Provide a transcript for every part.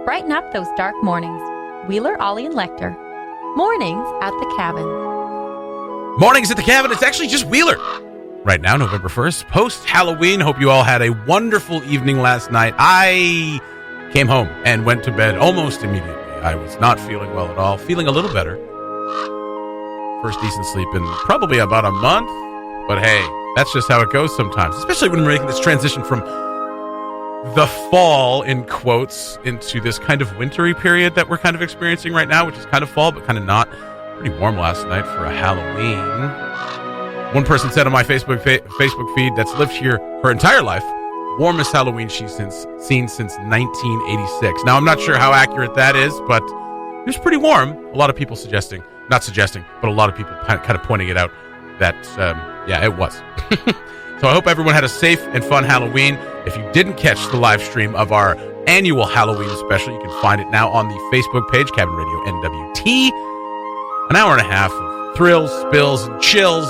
Brighten up those dark mornings. Wheeler, Ollie, and Lecter. Mornings at the Cabin. Mornings at the Cabin. It's actually just Wheeler. Right now, November 1st, post-Halloween. Hope you all had a wonderful evening last night. I came home and went to bed almost immediately. I was not feeling well at all. Feeling a little better. First decent sleep in probably about a month. But hey, that's just how it goes sometimes. Especially when we're making this transition from the fall, in quotes, into this kind of wintry period that we're kind of experiencing right now, which is kind of fall, but kind of not. Pretty warm last night for a Halloween. One person said on my Facebook feed that's lived here her entire life, warmest Halloween she's seen since 1986. Now, I'm not sure how accurate that is, but it was pretty warm. A lot of people not suggesting, but a lot of people kind of pointing it out that, it was. So I hope everyone had a safe and fun Halloween. If you didn't catch the live stream of our annual Halloween special, you can find it now on the Facebook page, Cabin Radio NWT. An hour and a half of thrills, spills, and chills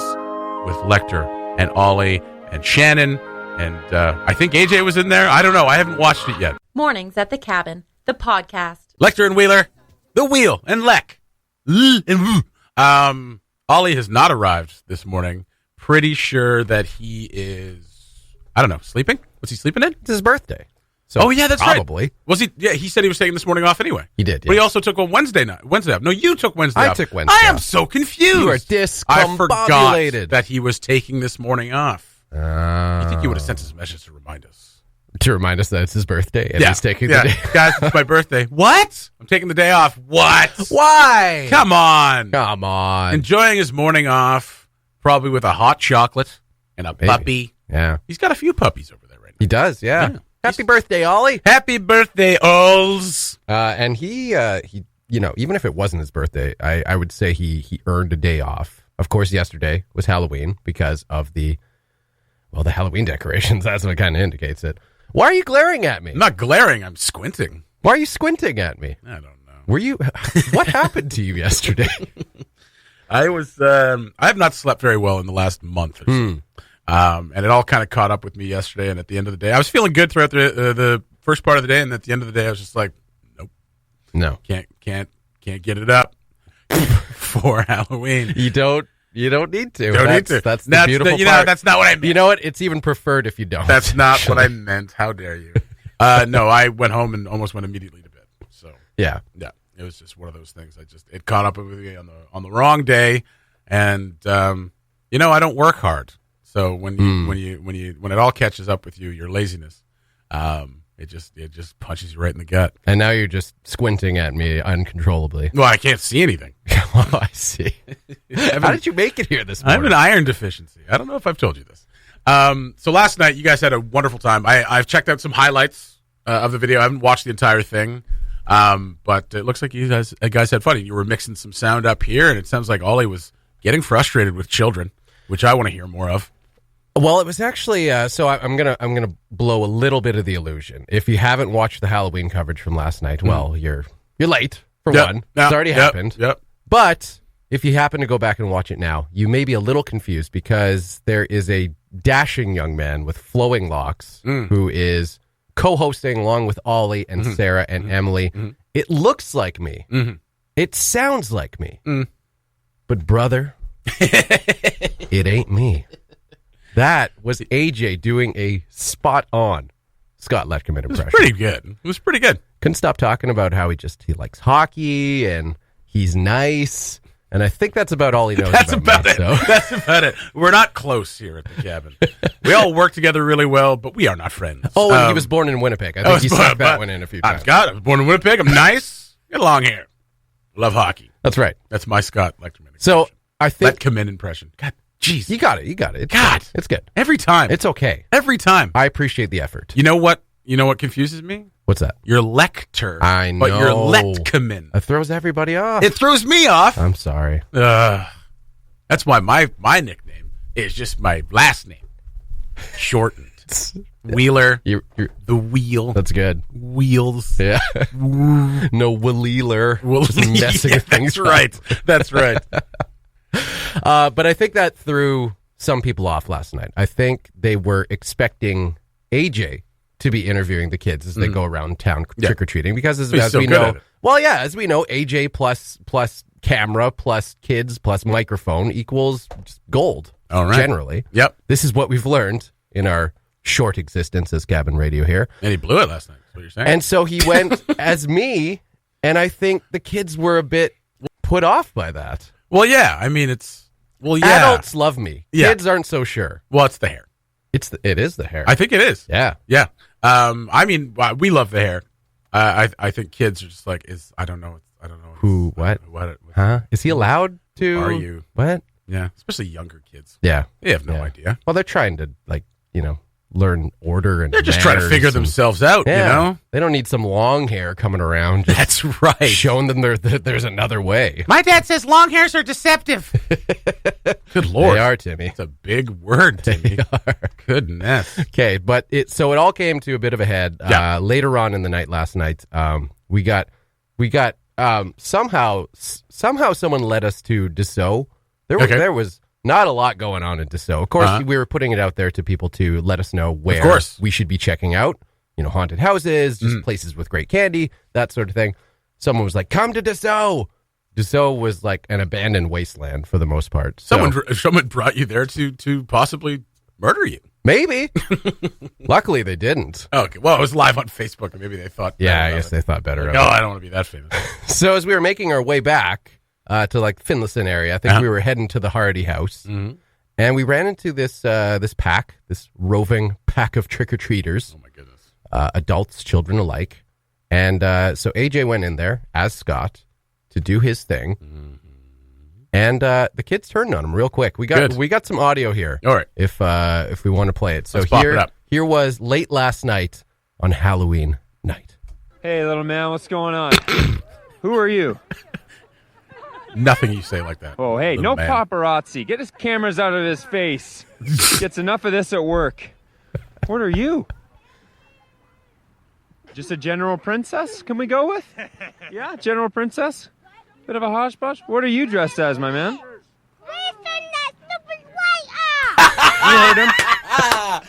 with Lecter and Ollie and Shannon. And I think AJ was in there. I don't know. I haven't watched it yet. Mornings at the Cabin, the podcast. Lecter and Wheeler, the wheel, and Lek. Ollie has not arrived this morning. Pretty sure that he is, I don't know, sleeping? What's he sleeping in? It's his birthday. So that's probably. Right. Was he? Yeah, he said he was taking this morning off anyway. He did, yeah. But he also took a Wednesday off. No, you took Wednesday off. I took Wednesday off. I am so confused. You are I forgot discombobulated. that he was taking this morning off. You think he would have sent us a message to remind us? To remind us that it's his birthday and he's taking the day. Guys, it's my birthday. What? I'm taking the day off. What? Why? Come on. Enjoying his morning off, probably with a hot chocolate and a puppy. Yeah. He's got a few puppies over there right now. He does, yeah. Happy birthday, Ollie. Happy birthday, Ols. And he, even if it wasn't his birthday, I would say he earned a day off. Of course, yesterday was Halloween because of the Halloween decorations. That's what kind of indicates it. Why are you glaring at me? I'm not glaring. I'm squinting. Why are you squinting at me? I don't know. What happened to you yesterday? I have not slept very well in the last month or so. And it all kind of caught up with me yesterday. And at the end of the day, I was feeling good throughout the first part of the day. And at the end of the day, I was just like, nope. No. Can't get it up for Halloween. You don't need to. That's the beautiful part. That's not what I meant. You know what? It's even preferred if you don't. That's not what I meant. How dare you? No, I went home and almost went immediately to bed. So yeah. It was just one of those things. It caught up with me on the wrong day, and I don't work hard. So when it all catches up with you, your laziness, it just punches you right in the gut. And now you're just squinting at me uncontrollably. Well, I can't see anything. Oh, I see. How did you make it here this morning? I have an iron deficiency. I don't know if I've told you this. So last night, you guys had a wonderful time. I've checked out some highlights of the video. I haven't watched the entire thing, but it looks like you guys had fun. You were mixing some sound up here, and it sounds like Ollie was getting frustrated with children, which I want to hear more of. Well, it was actually so I'm gonna blow a little bit of the illusion. If you haven't watched the Halloween coverage from last night, well, you're late for one. It's already happened. Yep. But if you happen to go back and watch it now, you may be a little confused because there is a dashing young man with flowing locks who is co-hosting along with Ollie and Sarah and Emily. It looks like me. It sounds like me. But brother, it ain't me. That was AJ doing a spot-on Scott Letkerman impression. It was pretty good. Couldn't stop talking about how he likes hockey and he's nice. And I think that's about all he knows about me. That's about it. We're not close here at the cabin. We all work together really well, but we are not friends. Oh, and he was born in Winnipeg. I think he stuck that one in a few times. Scott, I was born in Winnipeg. I'm nice. Got long hair. Love hockey. That's right. That's my Scott Letkerman impression. So I think... Letkerman impression. God. Jeez. You got it. It's good. Every time. It's okay. Every time. I appreciate the effort. You know what confuses me? What's that? You're Lecter. I know. But you're Letkerman. It throws everybody off. It throws me off. I'm sorry. That's why my nickname is just my last name. Shortened. Wheeler. You're the wheel. That's good. Wheels. Yeah. No, Wheeler. Messing things up. Right. That's right. But I think that threw some people off last night. I think they were expecting AJ to be interviewing the kids as they go around town trick or treating because as so we good know, at it. well, yeah, as we know, AJ plus camera plus kids plus microphone equals just gold. All right. Generally, Yep. this is what we've learned in our short existence as Cabin Radio here. And he blew it last night. That's what you're saying. And so he went as me, and I think the kids were a bit put off by that. well, yeah. I mean, yeah. Adults love me. Yeah. Kids aren't so sure. Well, it's the hair. It is the hair. I think it is. yeah. Yeah. I mean, we love the hair. I think kids are just like, I don't know. Who? What? What? Huh? Is he allowed to? Are you? What? Yeah. Especially younger kids. Yeah. They have no Yeah. idea. Well, they're trying to learn order and They're just trying to manners figure and- themselves out, Yeah. you know? They don't need some long hair coming around just That's right. showing them there's another way. My dad says long hairs are deceptive. Good Lord. They are, Timmy. That's a big word, Timmy. Goodness. Okay, but it all came to a bit of a head later on in the night last night. We got somehow someone led us to Dessau. There was not a lot going on in Dessau. Of course, we were putting it out there to people to let us know where we should be checking out. Haunted houses, just places with great candy, that sort of thing. Someone was like, "Come to Dessau." Dessau was like an abandoned wasteland for the most part. So, Someone brought you there to possibly murder you. maybe. Luckily, they didn't. Okay. Well, it was live on Facebook, and maybe they thought. Yeah, I better guess of they thought better it. of No, it. I don't want to be that famous. So as we were making our way back to like Finlayson area, I think we were heading to the Hardy house, and we ran into this roving pack of trick or treaters, Oh my goodness. adults, children alike, and so AJ went in there as Scott to do his thing, and the kids turned on him real quick. We got some audio here. All right. If we want to play it, so Let's pop it up. here was late last night on Halloween night. Hey, little man, what's going on? Who are you? Nothing you say like that. Oh, hey, little no man. paparazzi. Get his cameras out of his face. Gets enough of this at work. What are you? Just a general princess? Can we go with? Yeah, general princess? Bit of a hodgepodge? What are you dressed as, my man? You heard him.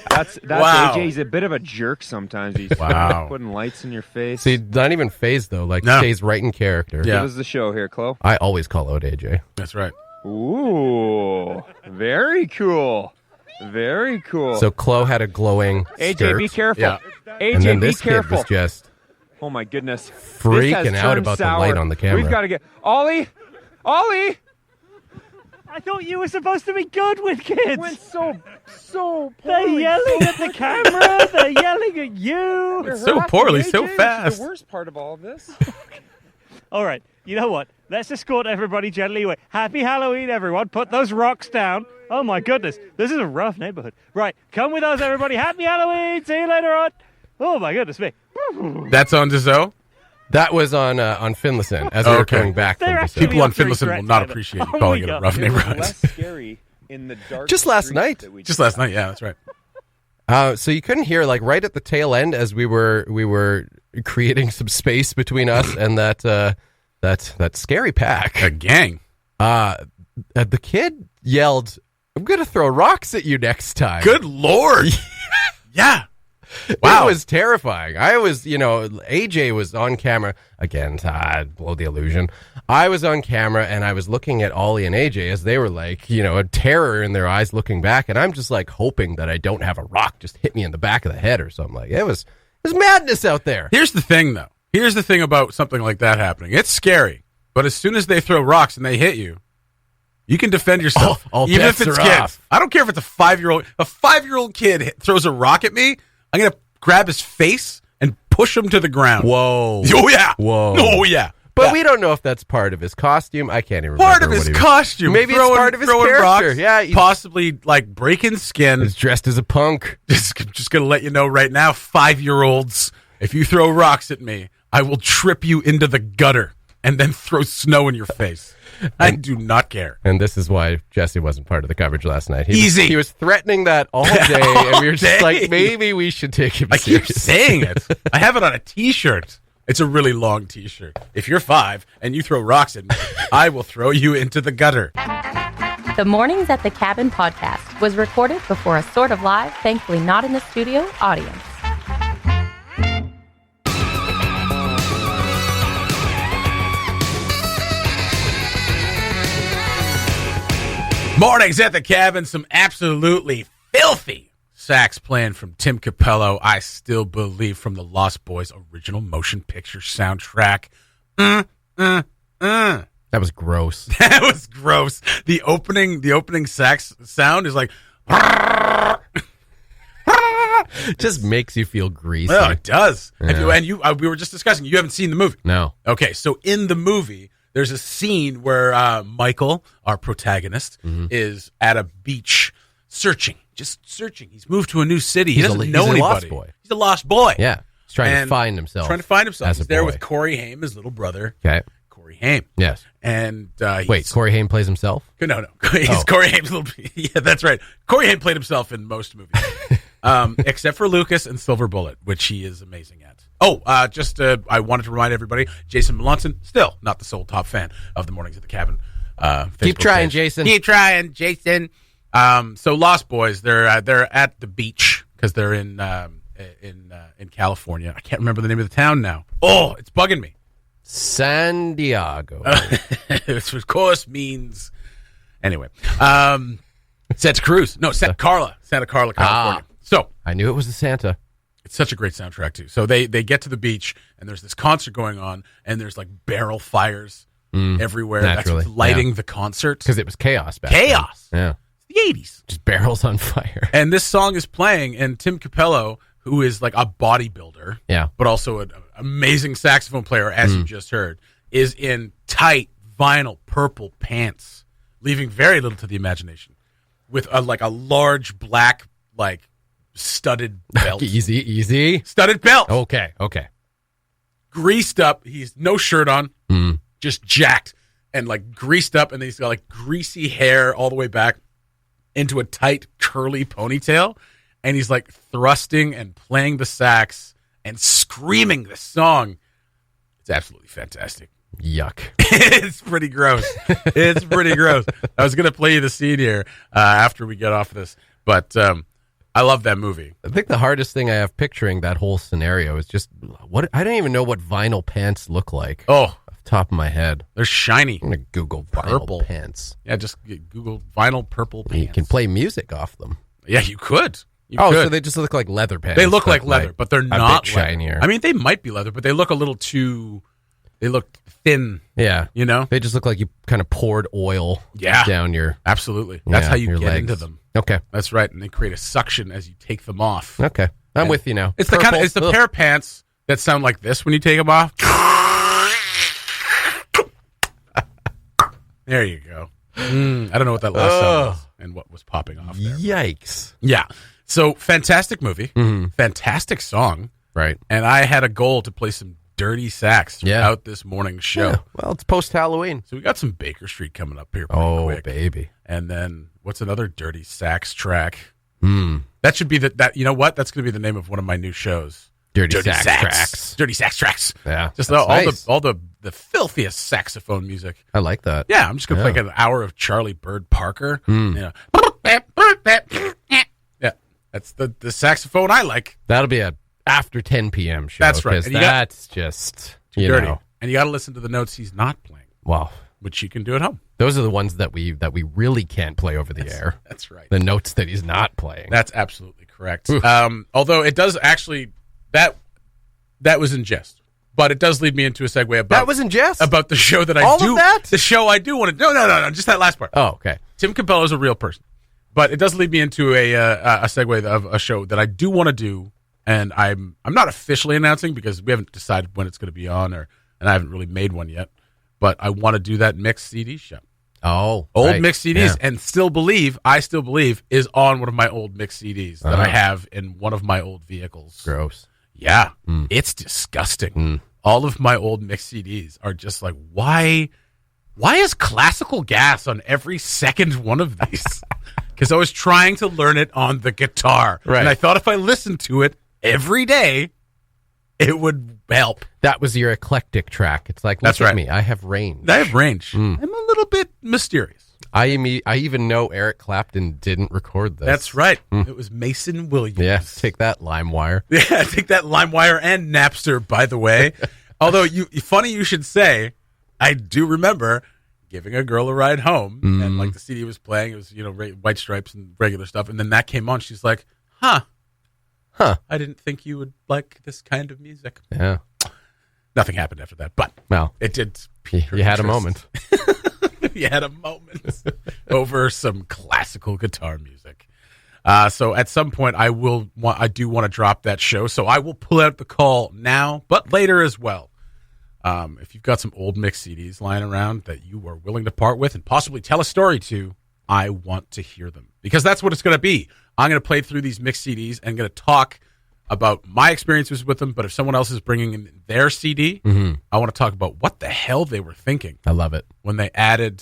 That's Wow. AJ. He's a bit of a jerk sometimes. He's Wow. putting lights in your face. See, not even phased though. Like No. stays right in character. Yeah. Give us the show here, Chloe. I always call out AJ. That's right. Ooh, very cool. Very cool. So Chloe had a glowing AJ, skirt, be careful. Yeah. AJ, and then be this kid careful. was just Oh my goodness. freaking This has out turned about the sour. light on the camera. We've got to get Ollie. Ollie. I thought you were supposed to be good with kids. Went so They're poorly. yelling at the camera. They're yelling at you. You're So harassing poorly, AJ. so It's fast. The worst part of all of this. All right, you know what? Let's escort everybody gently away. Happy Halloween, everyone. Put those rocks down. Oh my goodness, this is a rough neighborhood. Right, come with us, everybody. Happy Halloween. See you later on. Oh my goodness me. That's on Dessau. that was on Finlayson as we were Okay. coming back from They're Dessau. actually People on up to Finlayson will regrets not with it. appreciate you Oh calling my it a God. rough It was neighborhood. less scary in the dark. Just last streets night. that we Just last night. Yeah, that's right. So you couldn't hear like right at the tail end as we were creating some space between us and that scary pack. A gang. The kid yelled, "I'm gonna throw rocks at you next time." Good Lord. Yeah. Wow. It was terrifying. I was, AJ was on camera. Again, blow the illusion. I was on camera and I was looking at Ollie and AJ as they were like, a terror in their eyes looking back. And I'm just like hoping that I don't have a rock just hit me in the back of the head or something. Like it was madness out there. Here's the thing, though. Here's the thing about something like that happening. It's scary, but as soon as they throw rocks and they hit you, you can defend yourself. All even if bets it's are kids. off. I don't care if it's a 5-year-old. A 5-year-old kid throws a rock at me. I'm going to grab his face and push him to the ground. Whoa. Oh, yeah. Whoa. Oh, yeah. But Yeah. we don't know if that's part of his costume. I can't even Part remember of his what he was- costume. Maybe it's part of his throwing character. rocks, Yeah, he's- possibly like breaking skin. He's dressed as a punk. Just going to let you know right now, 5-year-olds, if you throw rocks at me, I will trip you into the gutter and then throw snow in your face. I do not care. And this is why Jesse wasn't part of the coverage last night. Easy. He was threatening that all day, and we were just day. like, maybe we should take him I keep serious. saying it. I have it on a T-shirt. It's a really long T-shirt. If you're 5 and you throw rocks at me, I will throw you into the gutter. The Mornings at the Cabin podcast was recorded before a sort of live, thankfully not in the studio, audience. Mornings at the cabin. Some absolutely filthy sax playing from Tim Capello. I Still Believe from the Lost Boys original motion picture soundtrack. That was gross. That was gross. The opening sax sound is like. Just makes you feel greasy. Well, it does. Yeah. We were just discussing. You haven't seen the movie. No. Okay, so in the movie, there's a scene where Michael, our protagonist, is at a beach searching. He's moved to a new city. He doesn't know anybody. Lost boy. He's a lost boy. Yeah. He's trying And to find himself. as a He's there boy. with Corey Haim, his little brother. Okay. Corey Haim. Yes. And Wait, Corey Haim plays himself? No. He's Corey Haim's little. Yeah, that's right. Corey Haim played himself in most movies, except for Lucas and Silver Bullet, which he is amazing at. Oh, I wanted to remind everybody, Jason Melanson, still not the sole top fan of the Mornings at the Cabin. Keep Facebook trying, page. Jason. Keep trying, Jason. So Lost Boys, they're at the beach because they're in California. I can't remember the name of the town now. Oh, it's bugging me. San Diego. Which of course means anyway. Santa Cruz. No, Santa Carla, California. So I knew it was the Santa. it's such a great soundtrack too. So they get to the beach and there's this concert going on and there's like barrel fires everywhere. Naturally, That's what's lighting the concert. Because it was chaos back Chaos. then. Yeah. The 80s. Just barrels on fire. And this song is playing, and Tim Capello, who is like a bodybuilder, Yeah. but also an amazing saxophone player, as you just heard, is in tight vinyl purple pants, leaving very little to the imagination, with a large black studded belt. Easy. Studded belt. Okay. Greased up. He's no shirt on, just jacked and greased up, and then he's got greasy hair all the way back into a tight curly ponytail, and he's thrusting and playing the sax and screaming this song. It's absolutely fantastic. Yuck. It's pretty gross. It's pretty gross. I was going to play you the scene here after we get off this, but I love that movie. I think the hardest thing I have picturing that whole scenario is just what I don't even know what vinyl pants look like. Oh, Off the top of my head. they're shiny. I'm going to Google vinyl Purple. pants. Yeah, just Google vinyl purple pants. You can play music off them. Yeah, you could. You Oh, could. so they just look like leather pants. They look but like leather, but they're a not bit leather. shinier. I mean, they might be leather, but they look a little too. They look thin. Yeah. You know. They just look like you kind of poured oil down your Absolutely. That's yeah, how you your get legs. into them. Okay. That's right, and they create a suction as you take them off. Okay. I'm with you now. It's the Purple. it's the Ugh. pair of pants that sound like this when you take them off. There you go. I don't know what that last sound was and what was popping off there. Yikes. Yeah. So fantastic movie, fantastic song, Right. and I had a goal to play some dirty sax throughout this morning's show. Yeah. Well, it's post-Halloween. So we got some Baker Street coming up here pretty Oh, quick. baby. And then what's another dirty sax track? That should be that. You know what? That's going to be the name of one of my new shows. Dirty sax tracks. Dirty sax tracks. Yeah. Just that's all nice. the filthiest saxophone music. I like that. Yeah, I'm just going to play an hour of Charlie Bird Parker. You know. Yeah, that's the saxophone I like. That'll be a after 10 p.m. show. That's right. 'cause And you that's just, you Dirty. know. And you got to listen to the notes he's not playing, Wow. which you can do at home. Those are the ones that we really can't play over the air. That's right. The notes that he's not playing. That's absolutely correct. Although it does actually that was in jest, but it does lead me into a segue about That was in jest? about the show that I All do. of that? The show I do want to. No, just that last part. Oh, okay. Tim Capello is a real person, but it does lead me into a segue of a show that I do want to do, and I'm not officially announcing because we haven't decided when it's going to be on, and I haven't really made one yet. But I want to do that mixed CD show. Oh, Old right. mixed CDs, Yeah. and I still believe is on one of my old mixed CDs that I have in one of my old vehicles. Gross. Yeah, it's disgusting. All of my old mixed CDs are just like, why is classical gas on every second one of these? Because I was trying to learn it on the guitar. Right. And I thought if I listened to it every day, it would help. That was your eclectic track. It's like, look That's at right. me. I have range. I have range. I'm a little bit mysterious. I even know Eric Clapton didn't record this. That's right. It was Mason Williams. Yeah, take that, LimeWire. Yeah, I think that LimeWire and Napster, by the way. Although, funny you should say, I do remember giving a girl a ride home, and like the CD was playing, it was White Stripes and regular stuff, and then that came on. She's like, "Huh, I didn't think you would like this kind of music." Yeah. Nothing happened after that, but Well, it did. you had a moment. You had a moment over some classical guitar music. So at some point, I do want to drop that show, so I will pull out the call now, but later as well. If you've got some old mix CDs lying around that you are willing to part with and possibly tell a story to, I want to hear them, because that's what it's going to be. I'm going to play through these mix CDs and going to talk about my experiences with them. But if someone else is bringing in their CD, I want to talk about what the hell they were thinking. I love it. When they added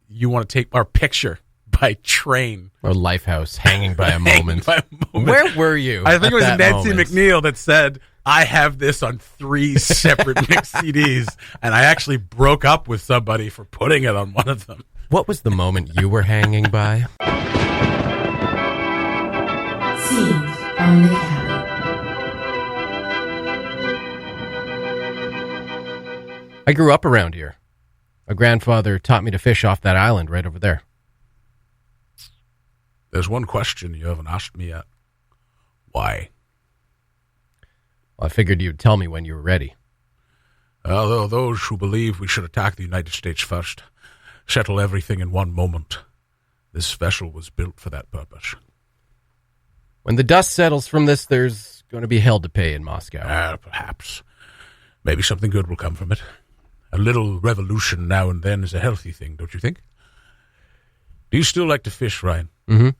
"You Want to Take Our Picture" by Train. Or Lifehouse, Hanging by a Moment. Where were you? I think it was at that Nancy moment? McNeil that said, "I have this on 3 separate mix CDs, and I actually broke up with somebody for putting it on one of them." What was the moment you were hanging by? Scenes from the cabin. I grew up around here. My grandfather taught me to fish off that island right over there. There's one question you haven't asked me yet. Why? Well, I figured you'd tell me when you were ready. Although those who believe we should attack the United States first settle everything in one moment. This vessel was built for that purpose. When the dust settles from this, there's going to be hell to pay in Moscow. Perhaps. Maybe something good will come from it. A little revolution now and then is a healthy thing, don't you think? Do you still like to fish, Ryan? Mm-hmm.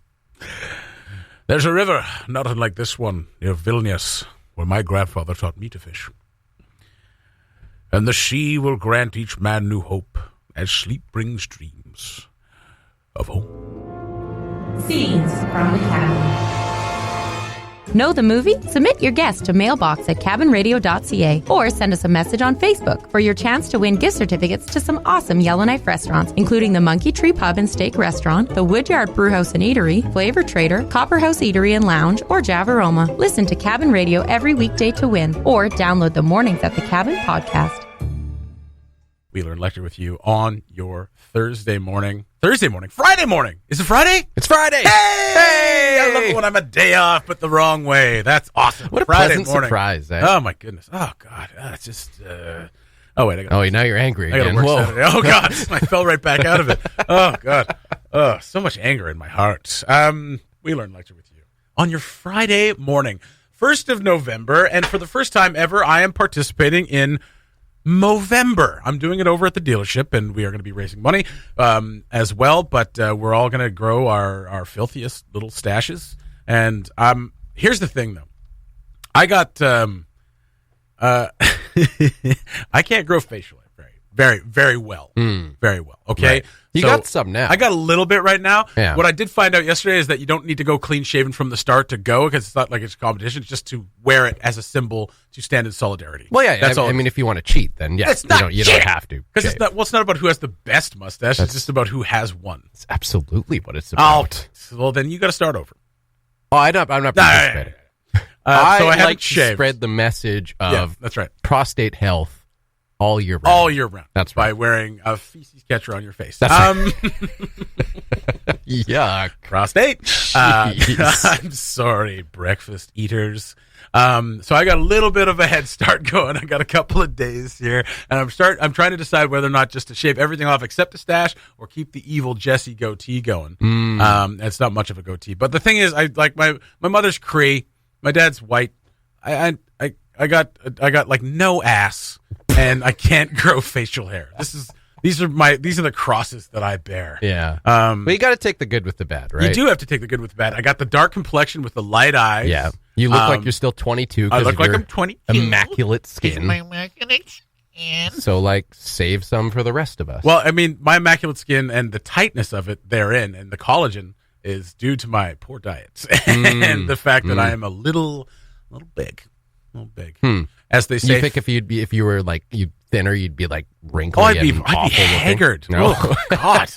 There's a river, not unlike this one, near Vilnius, where my grandfather taught me to fish. And the sea will grant each man new hope, as sleep brings dreams of home. Scenes from the cabin. Know the movie? Submit your guess to mailbox@cabinradio.ca or send us a message on Facebook for your chance to win gift certificates to some awesome Yellowknife restaurants, including the Monkey Tree Pub and Steak Restaurant, the Woodyard Brewhouse and Eatery, Flavor Trader, Copperhouse Eatery and Lounge, or Javaroma. Listen to Cabin Radio every weekday to win, or download the Mornings at the Cabin podcast. Wheeler and Lecter with you on your Friday morning. Is it Friday? It's Friday! Hey! I love it when I'm a day off, but the wrong way. That's awesome. What a Friday pleasant morning. surprise, eh? Oh, my goodness. Oh, God. It's just... Oh, wait. Now you're angry I gotta again. work Whoa. Saturday. Oh, God. I fell right back out of it. Oh, God. Oh, so much anger in my heart. Wheeler and Lecter with you on your Friday morning. 1st of November, and for the first time ever, I am participating in Movember. I'm doing it over at the dealership, and we are going to be raising money as well, but we're all going to grow our filthiest little stashes. And here's the thing, though. I got I can't grow facial hair very, very well. Very well. Okay. Right. You got some now. I got a little bit right now. Yeah. What I did find out yesterday is that you don't need to go clean shaven from the start to go, because it's not like it's a competition. It's just to wear it as a symbol to stand in solidarity. Well, yeah. That's all. I mean, if you want to cheat, then yeah, It's not you don't have to. Because shave. it's not about who has the best mustache. It's just about who has one. It's absolutely what it's about. Well, then you got to start over. Oh, I'm not participating. So I haven't like to shaved. spread the message of Yeah, that's right. prostate health all year round. All year round. That's by right. wearing a feces catcher on your face. That's Yuck. Prostate. Jeez. I'm sorry, breakfast eaters. So I got a little bit of a head start going. I got a couple of days here, and I'm trying to decide whether or not just to shave everything off except the stash, or keep the evil Jesse goatee going. It's not much of a goatee, but the thing is, I like my mother's Cree, my dad's white. I got like no ass, and I can't grow facial hair. These are the crosses that I bear. Yeah. But you got to take the good with the bad, right? You do have to take the good with the bad. I got the dark complexion with the light eyes. Yeah. You look like you're still 22. I look like your I'm 22. Immaculate skin. So, like, save some for the rest of us. Well, I mean, my immaculate skin and the tightness of it therein, and the collagen, is due to my poor diet and the fact that I am a little big. As they say. You think if you were like thinner, you'd be like wrinkly? I'd be awful looking? haggard. No. Oh, God,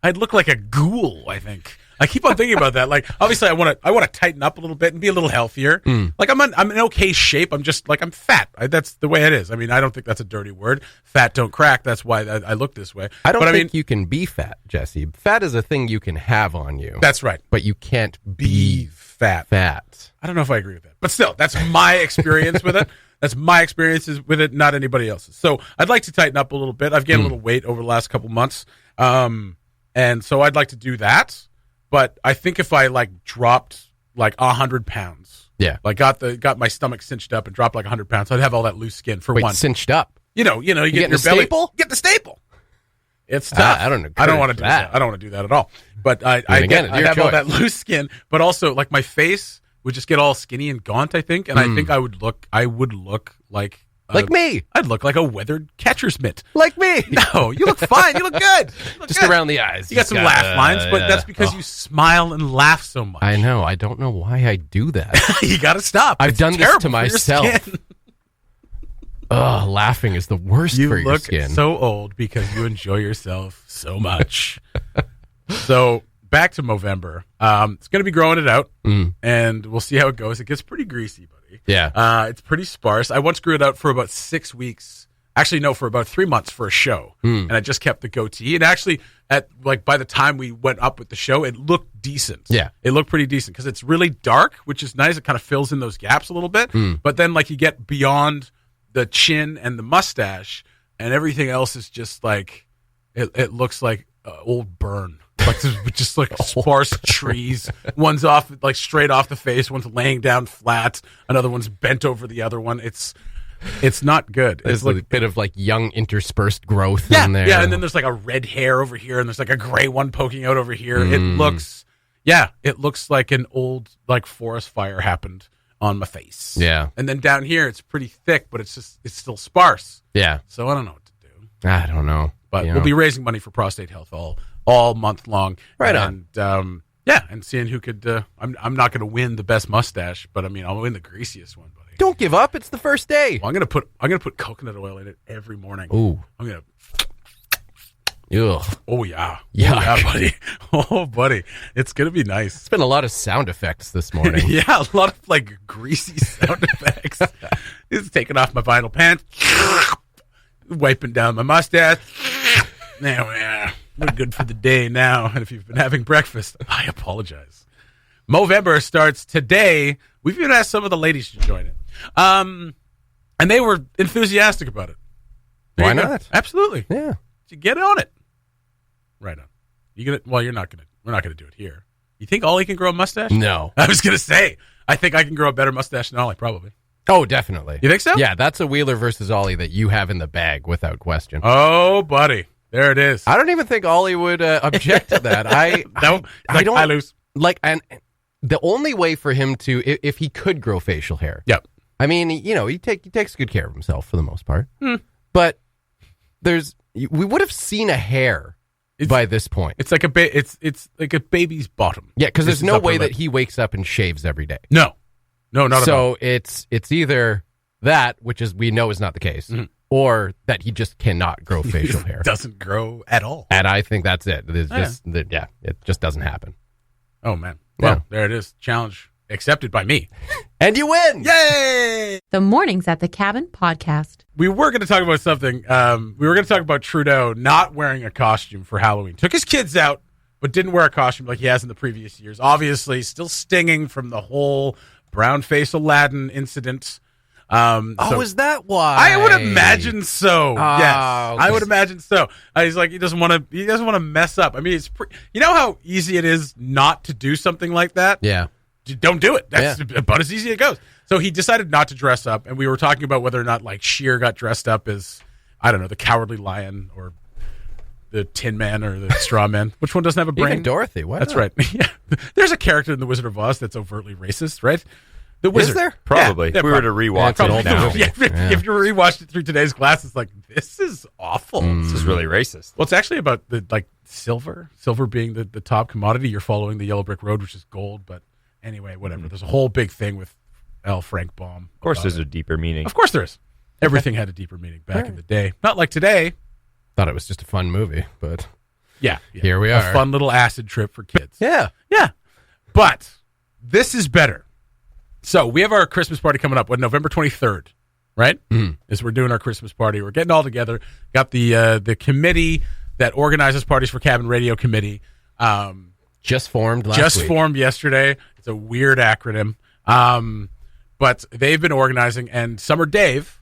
I'd look like a ghoul, I think. I keep on thinking about that. Like, obviously, I want to tighten up a little bit and be a little healthier. Like, I'm in okay shape. I'm just like, I'm fat. That's the way it is. I mean, I don't think that's a dirty word. Fat don't crack. That's why I look this way. I don't but, think you can be fat, Jesse. Fat is a thing you can have on you. That's right. But you can't Be fat. fat. I don't know if I agree with that, but still, that's my experience with it. That's my experiences with it, not anybody else's. So I'd like to tighten up a little bit. I've gained a little weight over the last couple months, and so I'd like to do that. But I think if I like dropped like 100 pounds, like got my stomach cinched up and dropped like 100 pounds, I'd have all that loose skin for Wait, one. cinched up. You get in your belly. Staple? Get the staple. It's tough. I don't know. I don't want to do that. I don't want to do that at all. But I have all that loose skin, but also like my face would just get all skinny and gaunt, I think, and I think I would look like me. I'd look like a weathered catcher's mitt. Like me. No, you look fine. You look good. You look Just good. around the eyes. You got some laugh lines, but that's because you smile and laugh so much. I know. I don't know why I do that. You got to stop. I've It's done this terrible to for your myself. skin. Ugh, laughing is the worst You for your look skin. so old because you enjoy yourself so much. So back to Movember. It's going to be growing it out, and we'll see how it goes. It gets pretty greasy, buddy. Yeah. It's pretty sparse. I once grew it out for about 6 weeks. Actually, no, for about 3 months for a show, and I just kept the goatee. And actually, by the time we went up with the show, it looked decent. Yeah, it looked pretty decent because it's really dark, which is nice. It kind of fills in those gaps a little bit. But then, like, you get beyond the chin and the mustache, and everything else is just like it looks like old burn. Like just like sparse trees. One's off like straight off the face. One's laying down flat. Another one's bent over the other one. It's not good. There's It's a bit of like young interspersed growth yeah, in there. yeah. And then there's like a red hair over here, and there's like a gray one poking out over here. It looks like an old like forest fire happened on my face. Yeah. And then down here it's pretty thick, but it's still sparse. Yeah. So I don't know what to do. I don't know. But we'll be raising money for prostate health all month long. Right on. And seeing who could. I'm not going to win the best mustache, but I mean I'll win the greasiest one, buddy. Don't give up. It's the first day. Well, I'm gonna put coconut oil in it every morning. Ooh. I'm gonna. Ugh. Oh yeah. Yuck. Oh, yeah, buddy. Oh buddy, it's gonna be nice. It's been a lot of sound effects this morning. Yeah, a lot of like greasy sound effects. It's taking off my vinyl pants, wiping down my mustache. Now we're good for the day now. And if you've been having breakfast, I apologize. Movember starts today. We've even asked some of the ladies to join it, and they were enthusiastic about it. There Why you go. not? Absolutely. Yeah. So get on it. Right on. You gonna? Well, you're not gonna. We're not gonna do it here. You think Ollie can grow a mustache? No. I was gonna say. I think I can grow a better mustache than Ollie. Probably. Oh, definitely. You think so? Yeah, that's a Wheeler versus Ollie that you have in the bag without question. Oh, buddy, there it is. I don't even think Ollie would object to that. I don't. I lose. Like, and the only way for him to, if he could grow facial hair. Yep. I mean, he takes good care of himself for the most part. But we would have seen a hair by this point. It's like it's like a baby's bottom. Yeah, because there's This is no upper way lip. that he wakes up and shaves every day. No, not at all. So it's either that, which is we know is not the case, or that he just cannot grow facial hair. Doesn't grow at all. And I think that's it. It's just it just doesn't happen. Oh man. Well, Yeah. there it is. Challenge accepted by me. And you win. Yay! The Mornings at the Cabin podcast. We were going to talk about something. We were going to talk about Trudeau not wearing a costume for Halloween. Took his kids out, but didn't wear a costume like he has in the previous years. Obviously, still stinging from the whole brown face Aladdin incident. Is that why? I would imagine so. Yes, okay. I would imagine so. He's like he doesn't want to mess up. I mean, you know how easy it is not to do something like that. Yeah. Don't do it. That's about as easy as it goes. So he decided not to dress up, and we were talking about whether or not like Cher got dressed up as, I don't know, the Cowardly Lion or the Tin Man or the Straw Man. Which one doesn't have a brain? Even Dorothy. Why That's not? right. Yeah, there's a character in The Wizard of Oz that's overtly racist, right? The Wizard. there? Probably. Yeah, If we were to rewatch Probably. it now, Yeah, if you rewatched it through today's glass, it's like, this is awful. this is really racist. Well, it's actually about the like silver being the top commodity. You're following the yellow brick road, which is gold. But anyway, whatever. There's a whole big thing with L. Frank Baum. Of course, about there's it. a deeper meaning. Of course there is. Everything had a deeper meaning back in the day. Not like today. Thought it was just a fun movie, but Yeah. Here we A are. fun little acid trip for kids. Yeah. Yeah. But this is better. So we have our Christmas party coming up on November 23rd, right? As we're doing our Christmas party. We're getting all together. Got the committee that organizes parties for Cabin Radio Committee. Just formed last Just week. formed yesterday. It's a weird acronym. But they've been organizing, and Summer Dave,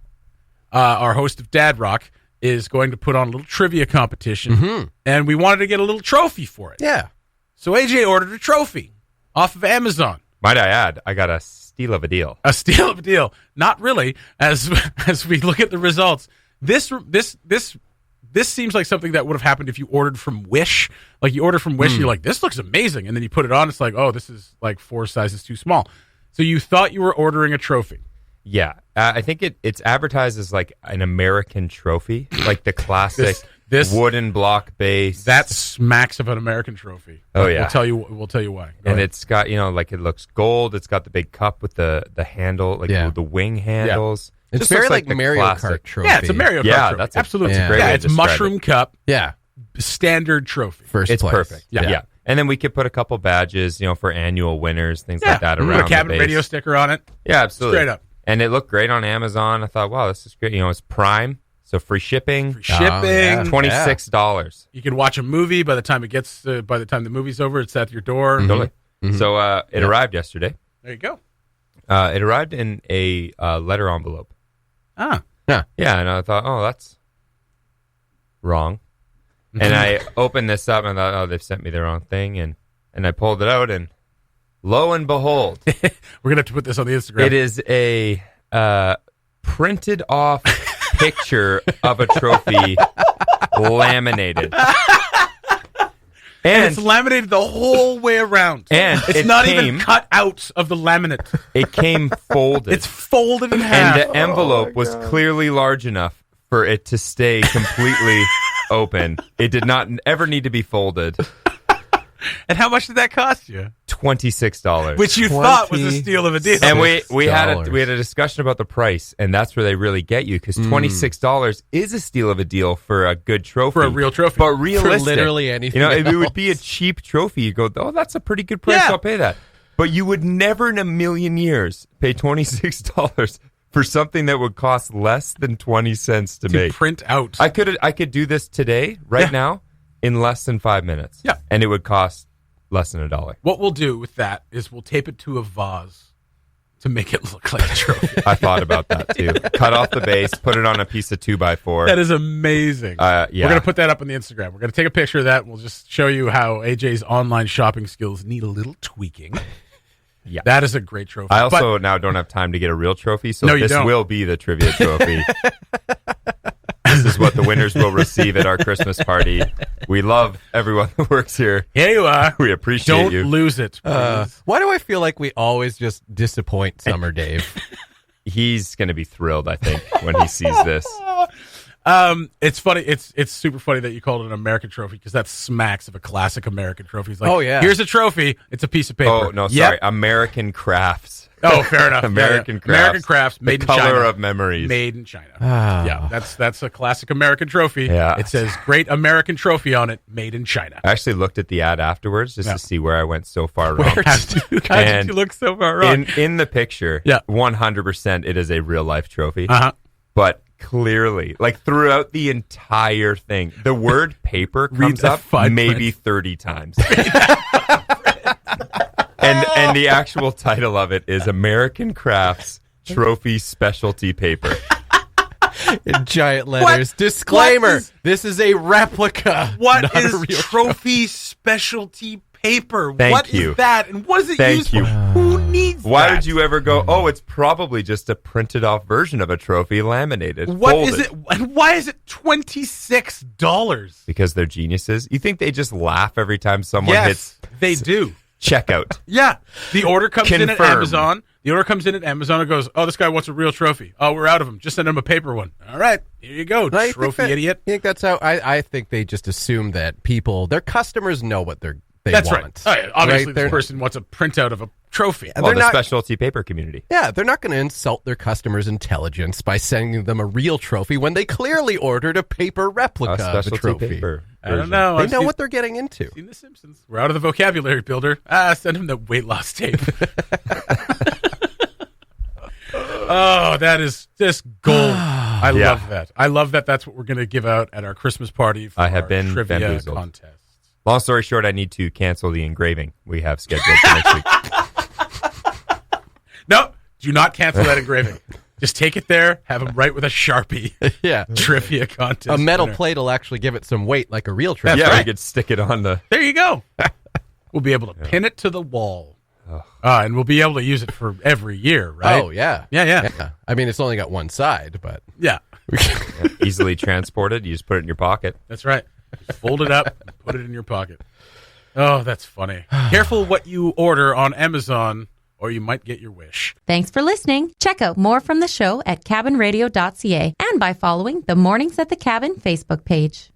our host of Dad Rock, is going to put on a little trivia competition, and we wanted to get a little trophy for it. Yeah. So AJ ordered a trophy off of Amazon. Might I add, I got a steal of a deal. A steal of a deal. Not really. As we look at the results, this seems like something that would have happened if you ordered from Wish. Like you order from Wish, and you're like, this looks amazing, and then you put it on, it's like, oh, this is like 4 sizes too small. So you thought you were ordering a trophy. Yeah, I think it's advertised as like an American trophy, like the classic This- wooden block base. That smacks of an American trophy. Oh, yeah. We'll tell you why. Go and ahead. it's got, like it looks gold. It's got the big cup with the handle, like Yeah. the wing handles. It's Just very looks like the Mario classic. Kart trophy. yeah, it's a Mario Kart Yeah, trophy. that's absolutely a great yeah. way to It's describe mushroom it. cup, Yeah. standard trophy. First It's place. perfect. Yeah. And then we could put a couple badges, for annual winners, things like that Put around a Cabin the base. Radio sticker on it. Yeah, absolutely. Straight up. And it looked great on Amazon. I thought, wow, this is great. It's Prime, so free shipping. Free shipping. yeah. $26. You can watch a movie by the time the movie's over. It's at your door. Totally. So it arrived yesterday. There you go. It arrived in a letter envelope. Ah, Yeah, and I thought, oh, that's wrong. And I opened this up and I thought, oh, they've sent me the wrong thing. And I pulled it out, and lo and behold, we're gonna have to put this on the Instagram. it is a printed off picture of a trophy laminated. and it's laminated the whole way around. And it's it not came- even cut out of the laminate. It came folded. It's folded in and half. the envelope was clearly large enough for it to stay completely open. It did not ever need to be folded. And how much did that cost you? $26. Which you thought was a steal of a deal. And we had a $6. discussion about the price, and that's where they really get you, because $26 is a steal of a deal for a good trophy, For a real trophy. but realistic. For literally anything if it would be a else. cheap trophy, you go, oh, that's a pretty good price. Yeah. I'll pay that. But you would never in a million years pay $26 for something that would cost less than 20 cents to to make. print out. I could do this today, right now, in less than 5 minutes. Yeah. and it would cost less than $1. What we'll do with that is we'll tape it to a vase to make it look like a trophy. I thought about that too. Cut off the base, put it on a piece of 2x4. That is amazing. Yeah. We're going to put that up on the Instagram. We're going to take a picture of that. And we'll just show you how AJ's online shopping skills need a little tweaking. Yeah. That is a great trophy. I also now don't have time to get a real trophy, so No, you this don't. will be the trivia trophy. This is what the winners will receive at our Christmas party. We love everyone that works here. Here you are. We appreciate Don't you. lose it, please. Why do I feel like we always just disappoint Summer Dave? He's going to be thrilled, I think, when he sees this. It's funny. It's super funny that you called it an American trophy because that smacks of a classic American trophy. It's like, Oh, yeah. here's a trophy. It's a piece of paper. Oh, no, Yep. sorry. American Crafts. Oh, fair enough. American Yeah. Crafts. American crafts made the in color China. of memories. Made in China. Ah. Yeah, that's a classic American trophy. Yeah. It says "Great American Trophy" on it, made in China. I actually looked at the ad afterwards just Yeah. to see where I went so far wrong. How did And you look so far wrong? In the picture, Yeah. 100% it is a real life trophy. Uh-huh. But clearly, like throughout the entire thing, the word paper comes the up fine maybe 30 times. And the actual title of it is American Crafts Trophy Specialty Paper. In giant letters. What? Disclaimer. What is- This is a replica. What not a is real trophy specialty paper? Thank What you. is that? And what is it Thank used you. for? Who needs Why that? would you ever go, oh, it's probably just a printed off version of a trophy laminated. What is folded. it? And why is it $26? Because they're geniuses. You think they just laugh every time someone hits they do. checkout? Yeah. The order comes in at Confirm. Amazon. The order comes in at Amazon and goes, oh, this guy wants a real trophy. Oh, we're out of them. Just send him a paper one. All right. Here you go, I think trophy that- idiot. I think that's how I think they just assume that their customers know what they That's want. right. Oh, yeah, obviously, Right? this They're- person wants a printout of a trophy. And Well, they're the not- specialty paper community. Yeah, they're not going to insult their customers' intelligence by sending them a real trophy when they clearly ordered a paper replica A of the specialty trophy. paper. I don't version. know. They I've know seen- what they're getting into. seen The Simpsons. We're out of the vocabulary builder. Send him the weight loss tape. Oh, that is just gold. I Yeah. love that. I love that that's what we're going to give out at our Christmas party for I have our been trivia bamboozled. contest. Long story short, I need to cancel the engraving we have scheduled for next week. No, do not cancel that engraving. Just take it there, have him write with a Sharpie. Yeah. Trivia contest. A metal winner. plate will actually give it some weight like a real trophy. Yeah, right. we could stick it on the. There you go. We'll be able to pin it to the wall. And we'll be able to use it for every year, right? Oh, yeah. Yeah. I mean, it's only got one side, but Yeah, Easily transported. You just put it in your pocket. that's right. Just fold it up and put it in your pocket. Oh, that's funny. Careful what you order on Amazon, or you might get your wish. Thanks for listening. Check out more from the show at cabinradio.ca and by following the Mornings at the Cabin Facebook page.